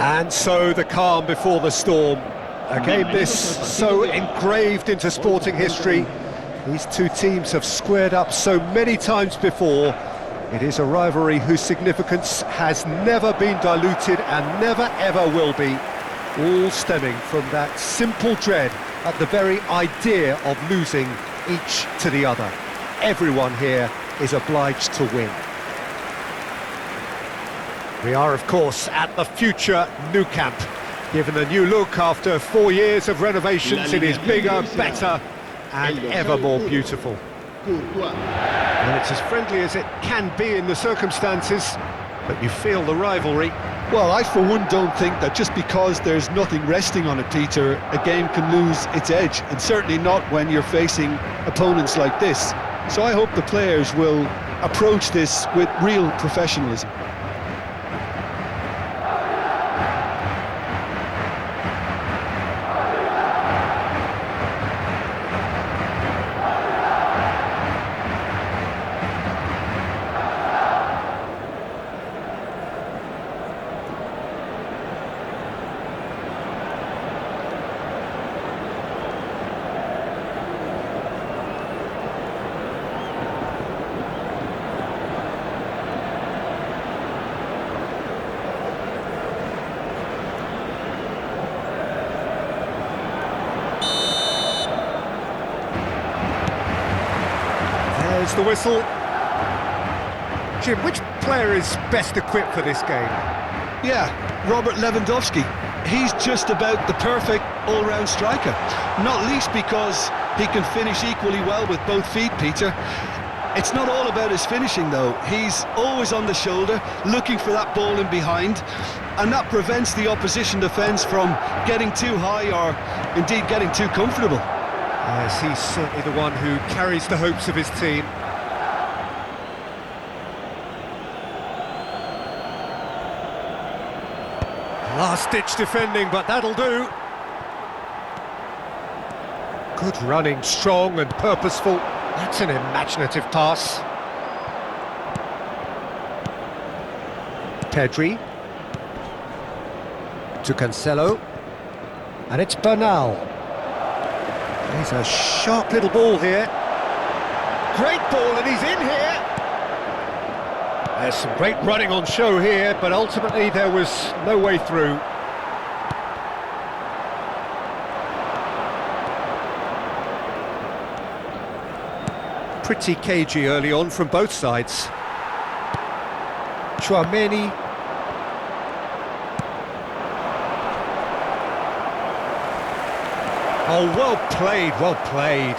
And so the calm before the storm. A game this so engraved into sporting history. These two teams have squared up so many times before. It is a rivalry whose significance has never been diluted and never ever will be. All stemming from that simple dread at the very idea of losing each to the other. Everyone here is obliged to win. We are, of course, at the future Nou Camp. Given a new look after 4 years of renovations, it is bigger, better and ever more beautiful. And it's as friendly as it can be in the circumstances, but you feel the rivalry. Well, I for one don't think that just because there's nothing resting on it, Peter, a game can lose its edge, and certainly not when you're facing opponents like this. So I hope the players will approach this with real professionalism. There's the whistle. Jim, which player is best equipped for this game? Yeah, Robert Lewandowski. He's just about the perfect all-round striker. Not least because he can finish equally well with both feet, Peter. It's not all about his finishing, though. He's always on the shoulder, looking for that ball in behind, and that prevents the opposition defence from getting too high or indeed getting too comfortable. Yes, he's certainly the one who carries the hopes of his team. Last-ditch defending, but that'll do. Good running, strong and purposeful. That's an imaginative pass. Pedri. To Cancelo. And it's Bernal. He's a sharp little ball here. Great ball, and he's in here. There's some great running on show here, but ultimately there was no way through. Pretty cagey early on from both sides. Chouameni. Oh, well played, well played.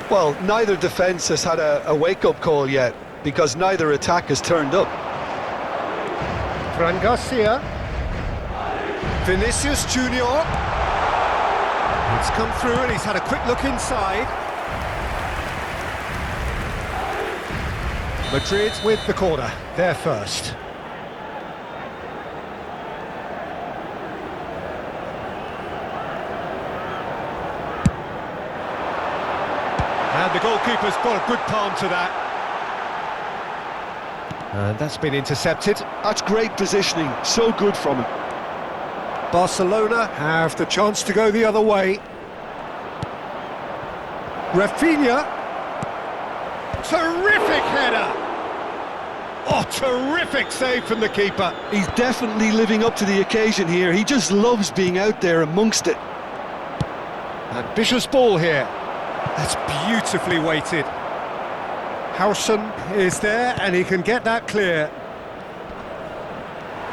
Well, neither defence has had a wake-up call yet, because neither attack has turned up. Fran Garcia. Vinicius Junior. It's come through and he's had a quick look inside. Madrid with the corner, they're first. And the goalkeeper's got a good palm to that. And that's been intercepted. That's great positioning, so good from him. Barcelona have the chance to go the other way. Rafinha. Terrific header! Oh, terrific save from the keeper. He's definitely living up to the occasion here. He just loves being out there amongst it. Ambitious ball here. That's beautifully weighted. Howson is there and he can get that clear.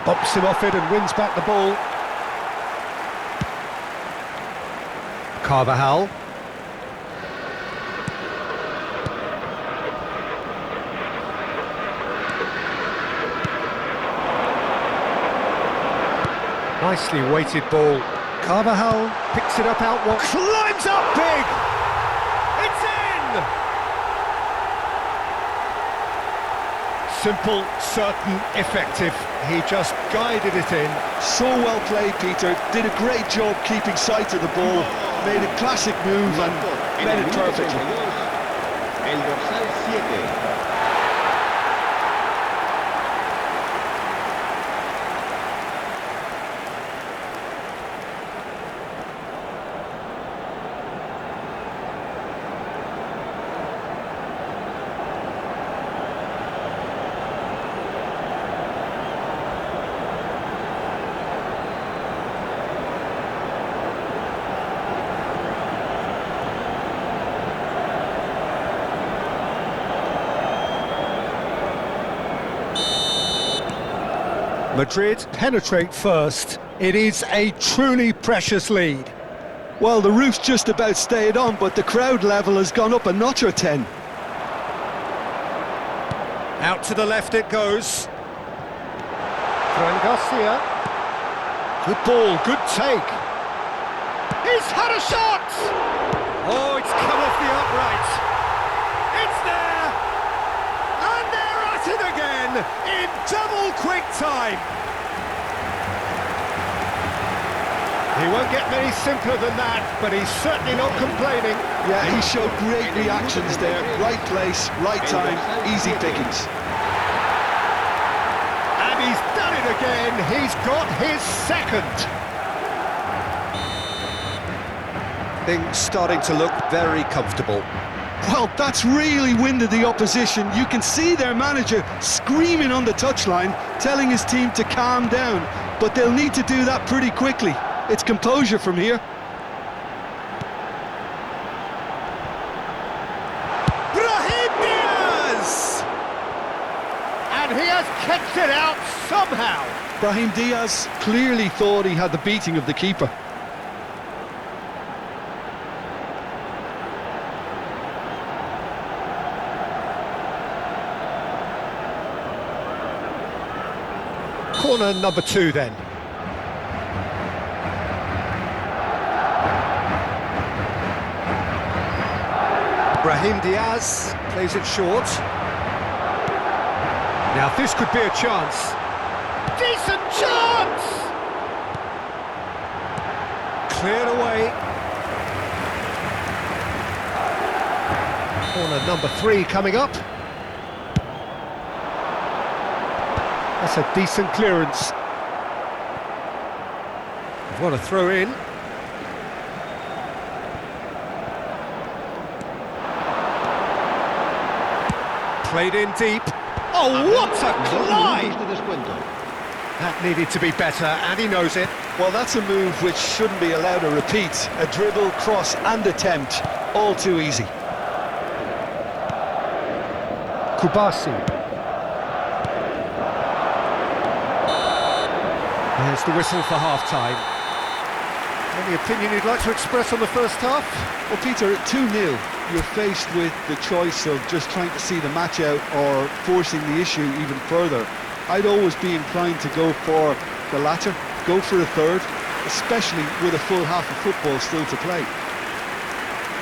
Bumps him off it and wins back the ball. Carvajal. Nicely weighted ball. Carvajal picks it up out wide. Climbs up big! It's in! Simple, certain, effective. He just guided it in. So well played, Peter. Did a great job keeping sight of the ball. Made a classic move and made it perfectly. El dorsal 7. Madrid penetrate first. It is a truly precious lead. Well, the roof's just about stayed on, but the crowd level has gone up a notch or 10. Out to the left it goes. Fran Garcia. Good ball, good take. He's had a shot! Oh, it's come off the upright. It's there! And they're at it again in double quick time. He won't get many simpler than that, but he's certainly not complaining. Yeah, he showed great reactions there. Right place, right time, easy pickings. And he's done it again. He's got his second. Things starting to look very comfortable. Well, that's really winded the opposition. You can see their manager screaming on the touchline, telling his team to calm down. But they'll need to do that pretty quickly. It's composure from here. Brahim Diaz! And he has kept it out somehow. Brahim Diaz clearly thought he had the beating of the keeper. Corner number 2 then. Brahim Diaz plays it short. Now this could be a chance. Decent chance! Cleared away. Corner number 3 coming up. That's a decent clearance. What a throw in. Played in deep. Oh, what a climb! That needed to be better, and he knows it. Well, that's a move which shouldn't be allowed to repeat. A dribble, cross and attempt, all too easy. Kubasi. There's the whistle for half-time. Any opinion you'd like to express on the first half? Well, Peter, at 2-0, you're faced with the choice of just trying to see the match out or forcing the issue even further. I'd always be inclined to go for the latter, go for a third, especially with a full half of football still to play.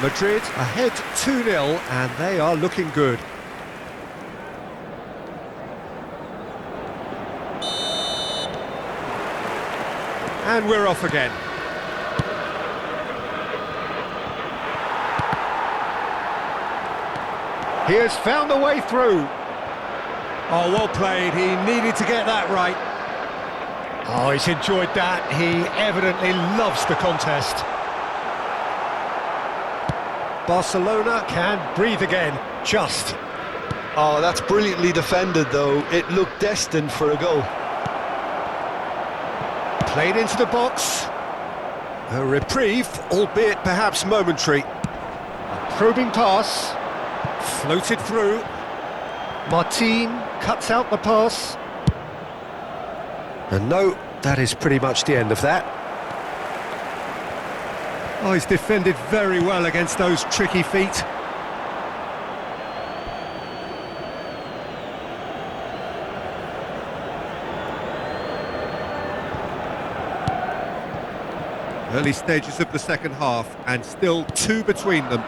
Madrid ahead 2-0, and they are looking good. And we're off again. He has found a way through. Oh, well played. He needed to get that right. Oh, he's enjoyed that. He evidently loves the contest. Barcelona can breathe again. Just. Oh, that's brilliantly defended, though. It looked destined for a goal. Played into the box. A reprieve, albeit perhaps momentary. A probing pass. Floated through. Martin cuts out the pass. And no, that is pretty much the end of that. Oh, he's defended very well against those tricky feet. Early stages of the second half, and still 2 between them.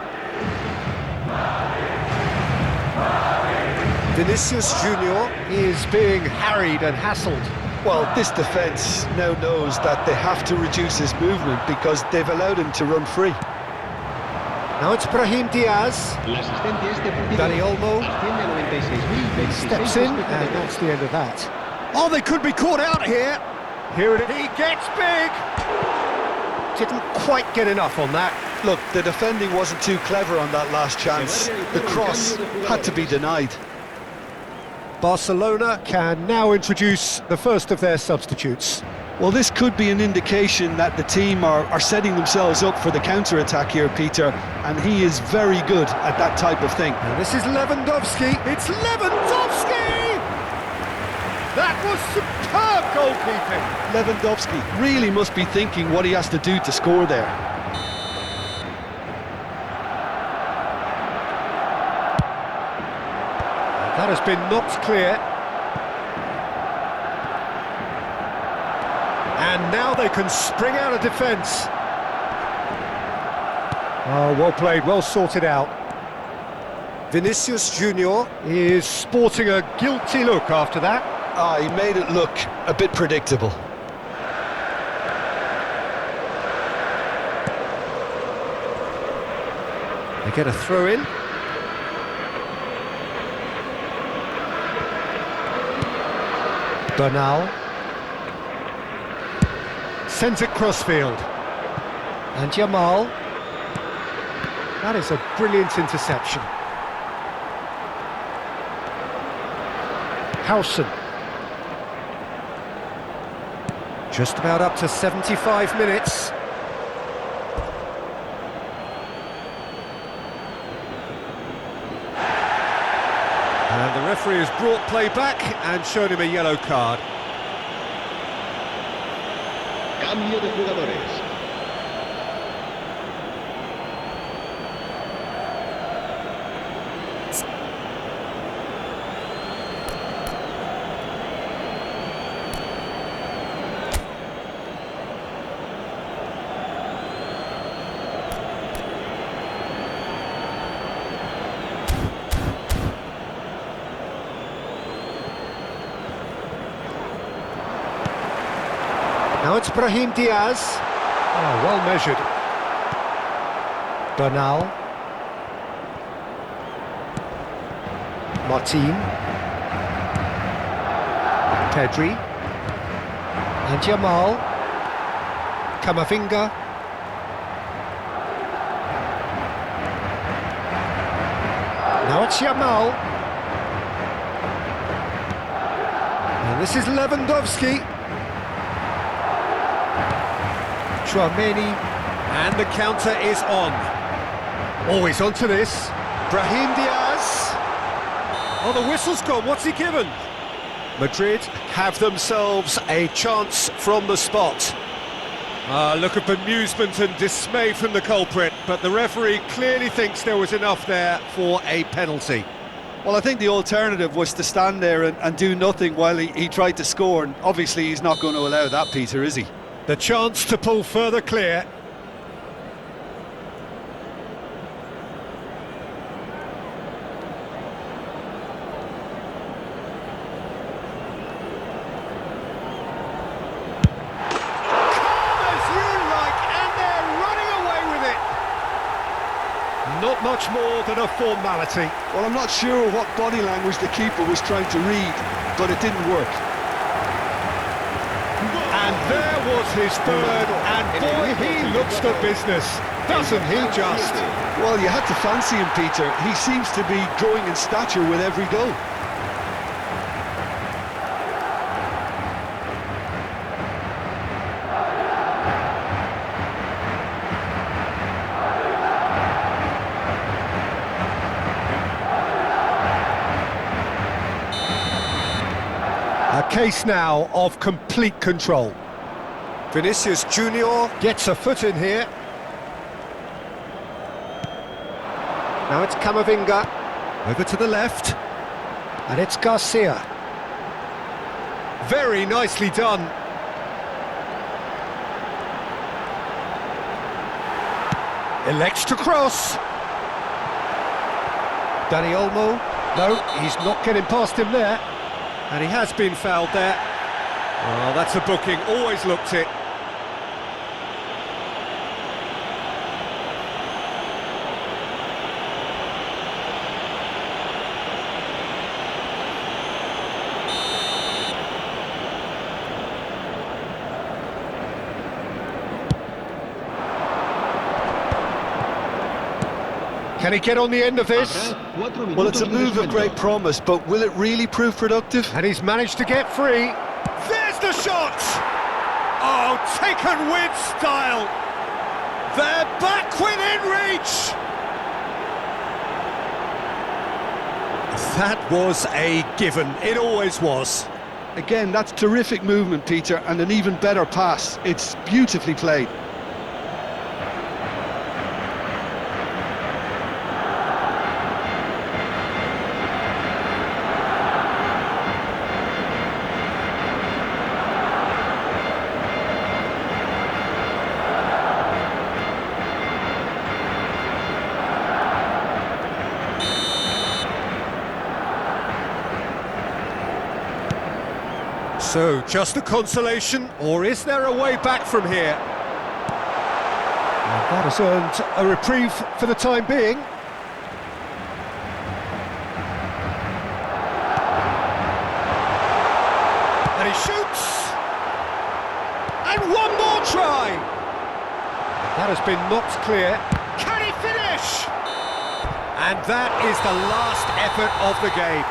Vinicius Junior is being harried and hassled. Well, this defence now knows that they have to reduce his movement because they've allowed him to run free. Now it's Brahim Diaz. Dani Olmo steps in, and that's the end of that. Oh, they could be caught out here. Here it is. He gets big. Didn't quite get enough on that. Look, the defending wasn't too clever on that last chance. The cross had to be denied. Barcelona can now introduce the first of their substitutes. Well, this could be an indication that the team are setting themselves up for the counter-attack here, Peter, and he is very good at that type of thing. And this is Lewandowski. It's Lewandowski! That was superb goalkeeping. Lewandowski really must be thinking what he has to do to score there. That has been knocked clear. And now they can spring out of defence. Oh, well played, well sorted out. Vinicius Junior is sporting a guilty look after that. Ah, he made it look a bit predictable. They get a throw in. Bernal. Sends it crossfield. And Jamal. That is a brilliant interception. Howson. Just about up to 75 minutes. And the referee has brought play back and shown him a yellow card. Cambio de jugadores. Now it's Brahim Diaz. Oh, well measured. Bernal. Martin. Pedri. And Jamal. Camavinga. Now it's Jamal. And this is Lewandowski. Chouameni, and the counter is on. Always onto this. Brahim Diaz. Oh, the whistle's gone. What's he given? Madrid have themselves a chance from the spot. Look at bemusement and dismay from the culprit, but the referee clearly thinks there was enough there for a penalty. Well, I think the alternative was to stand there and do nothing while he tried to score, and obviously he's not going to allow that, Peter, is he? The chance to pull further clear. Not much more than a formality. Well, I'm not sure what body language the keeper was trying to read, but it didn't work. And there was his third, and boy, he looks the business, doesn't he just? Well, you had to fancy him, Peter. He seems to be growing in stature with every goal. A case now of complete control. Vinicius Junior gets a foot in here. Now it's Camavinga. Over to the left. And it's Garcia. Very nicely done. Elects to cross. Dani Olmo. No, he's not getting past him there. And he has been fouled there. Oh, that's a booking, always looked it. Can he get on the end of this? Well, it's a move of great promise, but will it really prove productive? And he's managed to get free. There's the shot! Oh, taken with style. They're back within reach. That was a given. It always was. Again, that's terrific movement, Peter, and an even better pass. It's beautifully played. So, just a consolation, or is there a way back from here? And that has earned a reprieve for the time being. And he shoots! And one more try! That has been knocked clear. Can he finish? And that is the last effort of the game.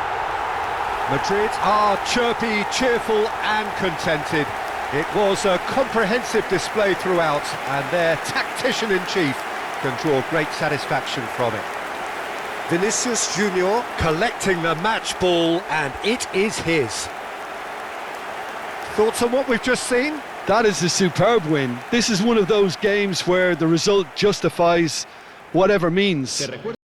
Madrid are chirpy, cheerful and contented. It was a comprehensive display throughout, and their tactician-in-chief can draw great satisfaction from it. Vinicius Junior collecting the match ball, and it is his. Thoughts on what we've just seen? That is a superb win. This is one of those games where the result justifies whatever means.